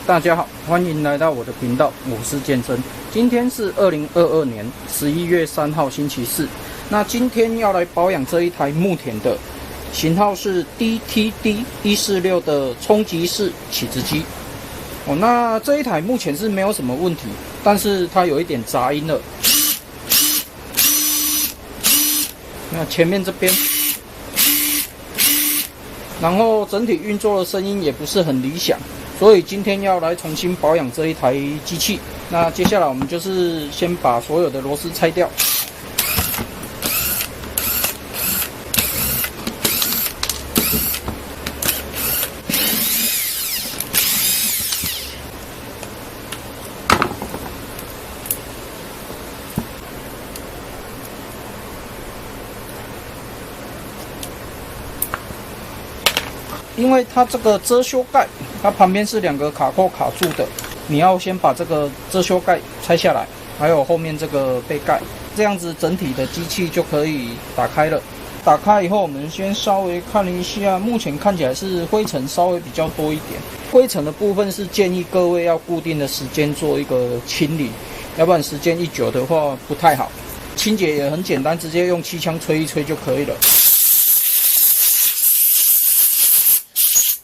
大家好，欢迎来到我的频道，我是健身。今天是2022年11月3号星期四。那今天要来保养这一台牧田的型号是 DTD146的冲击式起子机。那这一台目前是没有什么问题，但是它有一点杂音了。那前面这边，然后整体运作的声音也不是很理想。所以今天要来重新保养这一台机器。那接下来我们就是先把所有的螺丝拆掉。因为它这个遮羞盖，它旁边是2个卡扣卡住的，你要先把这个遮羞盖拆下来，还有后面这个背盖，这样子整体的机器就可以打开了。打开以后，我们先稍微看一下，目前看起来是灰尘稍微比较多一点。灰尘的部分是建议各位要固定的时间做一个清理，要不然时间一久的话不太好。清洁也很简单，直接用气枪吹一吹就可以了。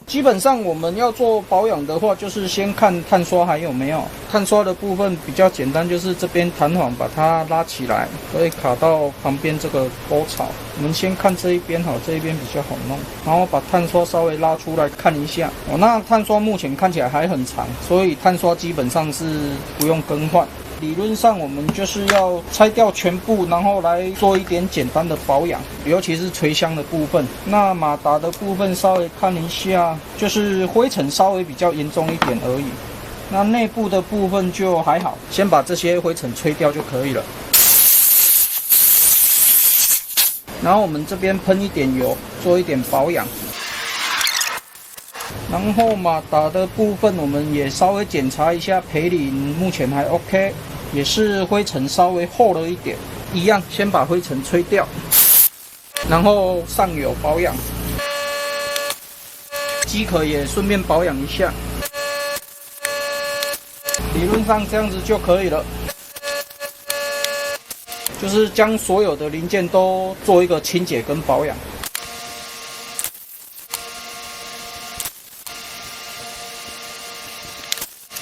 基本上我们要做保养的话，就是先看碳刷还有没有。碳刷的部分比较简单，就是这边弹簧把它拉起来，可以卡到旁边这个沟槽。我们先看这一边好，这一边比较好弄，然后把碳刷稍微拉出来看一下。那碳刷目前看起来还很长，所以碳刷基本上是不用更换。理论上我们就是要拆掉全部，然后来做一点简单的保养，尤其是垂箱的部分。那马达的部分稍微看一下，就是灰尘稍微比较严重一点而已。那内部的部分就还好，先把这些灰尘吹掉就可以了。然后我们这边喷一点油，做一点保养。然后马达的部分我们也稍微检查一下，培林目前还 OK， 也是灰尘稍微厚了一点。一样先把灰尘吹掉，然后上油保养，机壳也顺便保养一下。理论上这样子就可以了，就是将所有的零件都做一个清洁跟保养。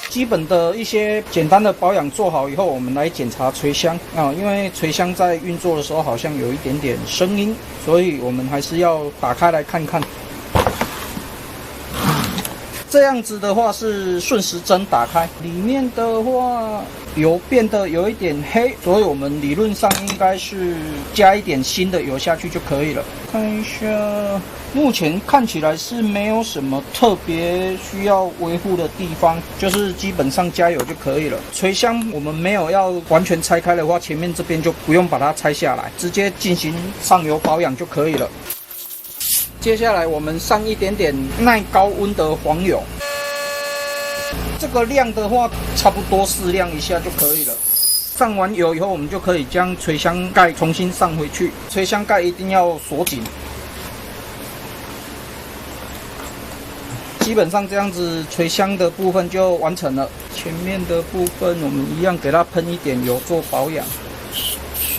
基本的一些简单的保养做好以后，我们来检查垂箱因为垂箱在运作的时候好像有一点点声音，所以我们还是要打开来看看。这样子的话是顺时针打开，里面的话油变得有一点黑，所以我们理论上应该是加一点新的油下去就可以了。看一下，目前看起来是没有什么特别需要维护的地方，就是基本上加油就可以了。垂箱我们没有要完全拆开的话，前面这边就不用把它拆下来，直接进行上油保养就可以了。接下来我们上一点点耐高温的黄油，这个量的话差不多适量一下就可以了。上完油以后，我们就可以将垂箱盖重新上回去，垂箱盖一定要锁紧。基本上这样子垂箱的部分就完成了。前面的部分我们一样给它喷一点油做保养。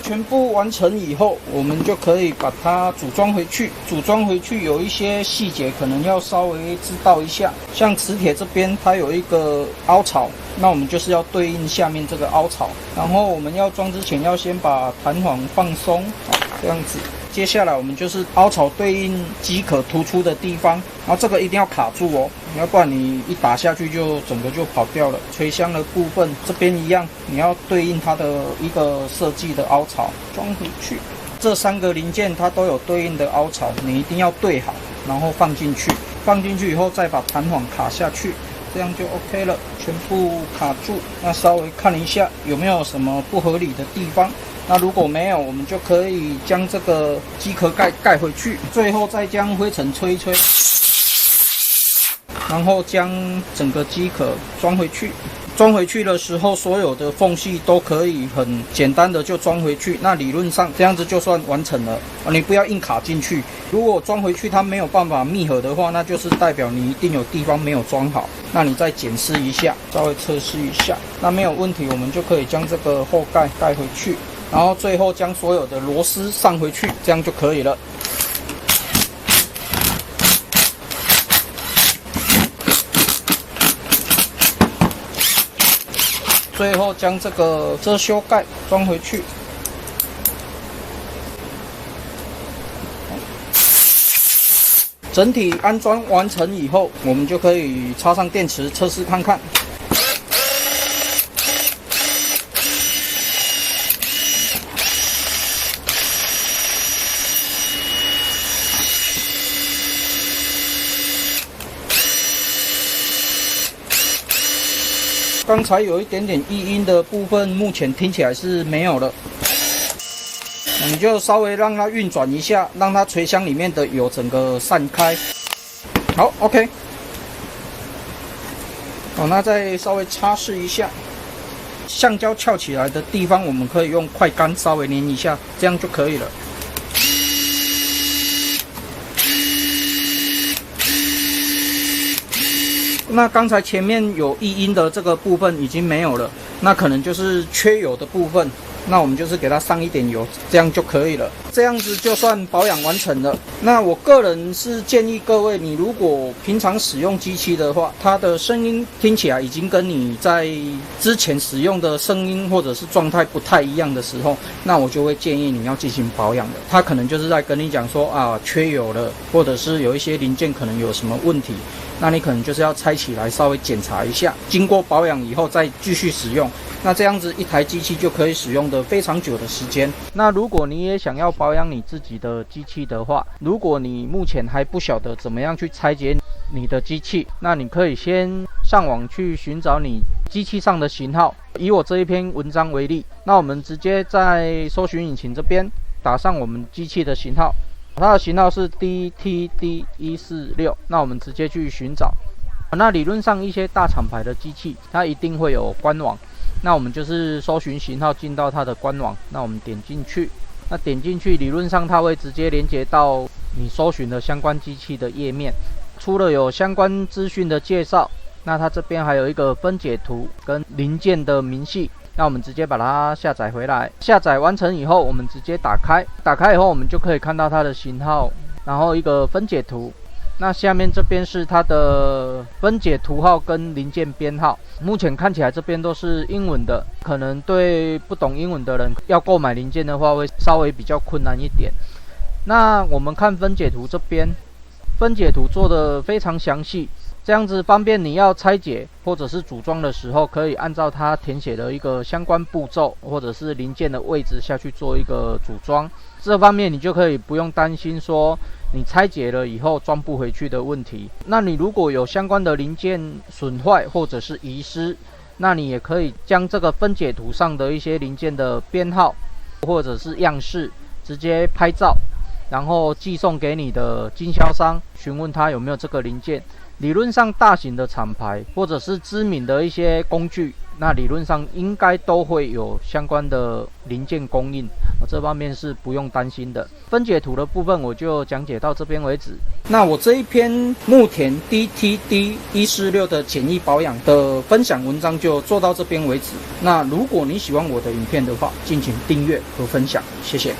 全部完成以后，我们就可以把它组装回去。组装回去有一些细节可能要稍微知道一下，像磁铁这边它有一个凹槽，那我们就是要对应下面这个凹槽。然后我们要装之前要先把弹簧放松，这样子。接下来我们就是凹槽对应机壳突出的地方，然后这个一定要卡住哦，要不然你一打下去就整个就跑掉了。垂箱的部分这边一样，你要对应它的一个设计的凹槽装回去。这3个零件它都有对应的凹槽，你一定要对好，然后放进去。放进去以后再把弹簧卡下去，这样就 OK 了，全部卡住。那稍微看一下有没有什么不合理的地方。那如果没有，我们就可以将这个机壳盖盖回去，最后再将灰尘吹一吹。然后将整个机壳装回去。装回去的时候，所有的缝隙都可以很简单的就装回去。那理论上这样子就算完成了，你不要硬卡进去。如果装回去它没有办法密合的话，那就是代表你一定有地方没有装好。那你再检视一下，稍微测试一下，那没有问题，我们就可以将这个后盖盖回去，然后最后将所有的螺丝上回去，这样就可以了。最后将这个遮羞盖装回去。整体安装完成以后，我们就可以插上电池测试看看。刚才有一点点异音的部分，目前听起来是没有了。你就稍微让它运转一下，让它垂箱里面的油整个散开。好 ，OK。好，那再稍微擦拭一下，橡胶翘起来的地方，我们可以用快干稍微粘一下，这样就可以了。那刚才前面有异音的这个部分已经没有了，那可能就是缺油的部分。那我们就是给它上一点油，这样就可以了。这样子就算保养完成了。那我个人是建议各位，你如果平常使用机器的话，它的声音听起来已经跟你在之前使用的声音或者是状态不太一样的时候，那我就会建议你要进行保养的。它可能就是在跟你讲说啊，缺油了，或者是有一些零件可能有什么问题，那你可能就是要拆起来稍微检查一下，经过保养以后再继续使用。那这样子一台机器就可以使用的非常久的时间。那如果你也想要保养你自己的机器的话，如果你目前还不晓得怎么样去拆解你的机器，那你可以先上网去寻找你机器上的型号。以我这一篇文章为例，那我们直接在搜寻引擎这边打上我们机器的型号，它的型号是 DTD146， 那我们直接去寻找。那理论上一些大厂牌的机器，它一定会有官网。那我们就是搜寻型号进到它的官网，那我们点进去，那点进去理论上它会直接连接到你搜寻的相关机器的页面。除了有相关资讯的介绍，那它这边还有一个分解图跟零件的明细，那我们直接把它下载回来。下载完成以后，我们直接打开，打开以后我们就可以看到它的型号，然后一个分解图。那下面这边是它的分解图号跟零件编号，目前看起来这边都是英文的，可能对不懂英文的人要购买零件的话会稍微比较困难一点。那我们看分解图这边，分解图做得非常详细，这样子方便你要拆解或者是组装的时候，可以按照它填写的一个相关步骤或者是零件的位置下去做一个组装。这方面你就可以不用担心说你拆解了以后装不回去的问题。那你如果有相关的零件损坏或者是遗失，那你也可以将这个分解图上的一些零件的编号或者是样式直接拍照，然后寄送给你的经销商，询问他有没有这个零件。理论上大型的厂牌或者是知名的一些工具，那理论上应该都会有相关的零件供应，这方面是不用担心的。分解图的部分我就讲解到这边为止。那我这一篇牧田 DTD146 的简易保养的分享文章就做到这边为止。那如果你喜欢我的影片的话，敬请订阅和分享，谢谢。